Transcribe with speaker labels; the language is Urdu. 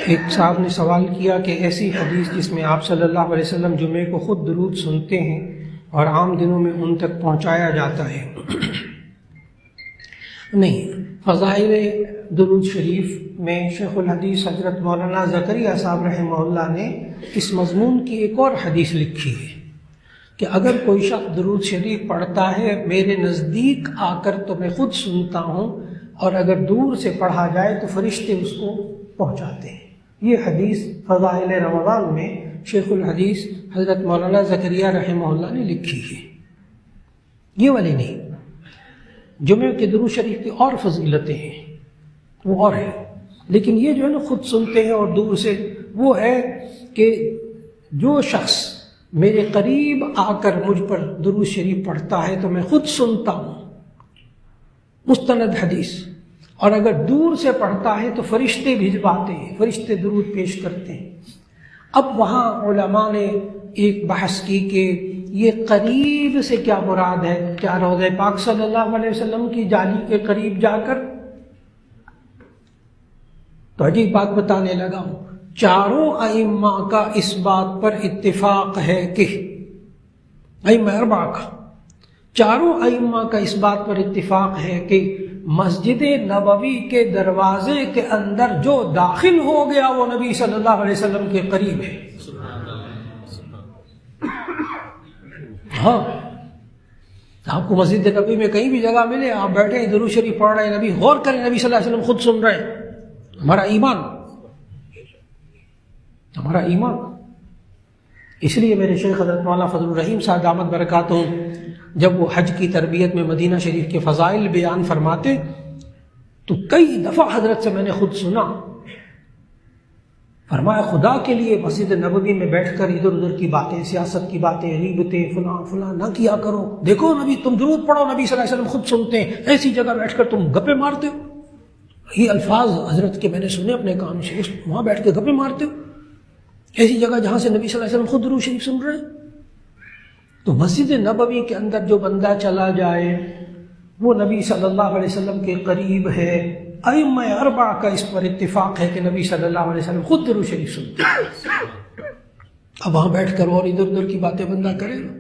Speaker 1: ایک صاحب نے سوال کیا کہ ایسی حدیث جس میں آپ صلی اللہ علیہ وسلم جمعے کو خود درود سنتے ہیں اور عام دنوں میں ان تک پہنچایا جاتا ہے۔ نہیں، فضائل درود شریف میں شیخ الحدیث حضرت مولانا زکریا صاحب رحمہ اللہ نے اس مضمون کی ایک اور حدیث لکھی ہے کہ اگر کوئی شخص درود شریف پڑھتا ہے میرے نزدیک آ کر تو میں خود سنتا ہوں، اور اگر دور سے پڑھا جائے تو فرشتے اس کو پہنچاتے ہیں۔ یہ حدیث فضائل رمضان میں شیخ الحدیث حضرت مولانا زکریا رحمہ اللہ نے لکھی ہے، یہ والی نہیں۔ جمعہ کے درود شریف کی اور فضیلتیں ہیں، وہ اور ہے، لیکن یہ جو ہے نا خود سنتے ہیں اور دور سے، وہ ہے کہ جو شخص میرے قریب آ کر مجھ پر درود شریف پڑھتا ہے تو میں خود سنتا ہوں، مستند حدیث، اور اگر دور سے پڑھتا ہے تو فرشتے بھجواتے ہیں، فرشتے درود پیش کرتے ہیں۔ اب وہاں علماء نے ایک بحث کی کہ یہ قریب سے کیا مراد ہے، کیا روضہ پاک صلی اللہ علیہ وسلم کی جالی کے قریب جا کر؟ تو عجیب بات بتانے لگا ہوں، چاروں ائمہ کا اس بات پر اتفاق ہے کہ ائمہ اربعہ کا، چاروں ائمہ کا اس بات پر اتفاق ہے کہ مسجد نبوی کے دروازے کے اندر جو داخل ہو گیا وہ نبی صلی اللہ علیہ وسلم کے قریب ہے۔ ہاں، آپ کو مسجد نبوی میں کہیں بھی جگہ ملے، آپ بیٹھے ہیں درود شریف پڑھ رہے ہیں، نبی غور کریں، نبی صلی اللہ علیہ وسلم خود سن رہے ہیں، ہمارا ایمان، ہمارا ایمان۔ اس لیے میرے شیخ حضرت مولانا فضل الرحیم صاحب دامت برکاتہم جب وہ حج کی تربیت میں مدینہ شریف کے فضائل بیان فرماتے تو کئی دفعہ حضرت سے میں نے خود سنا، فرمایا خدا کے لیے مسجد نبوی میں بیٹھ کر ادھر ادھر کی باتیں، سیاست کی باتیں، غیبتیں، فلاں فلاں نہ کیا کرو، دیکھو نبی، تم درود پڑھو، نبی صلی اللہ علیہ وسلم خود سنتے ہیں، ایسی جگہ بیٹھ کر تم گپے مارتے ہو۔ یہ الفاظ حضرت کے میں نے سنے اپنے کان سے، وہاں بیٹھ کے گپے مارتے ہو، ایسی جگہ جہاں سے نبی صلی اللہ علیہ وسلم خود درود شریف سن رہے ہیں۔ تو مسجد نبوی کے اندر جو بندہ چلا جائے وہ نبی صلی اللہ علیہ وسلم کے قریب ہے۔ ائمہ اربعہ کا اس پر اتفاق ہے کہ نبی صلی اللہ علیہ وسلم خود درود شریف سنتے ہیں۔ اب وہاں بیٹھ کر اور ادھر ادھر کی باتیں بندہ کرے گا؟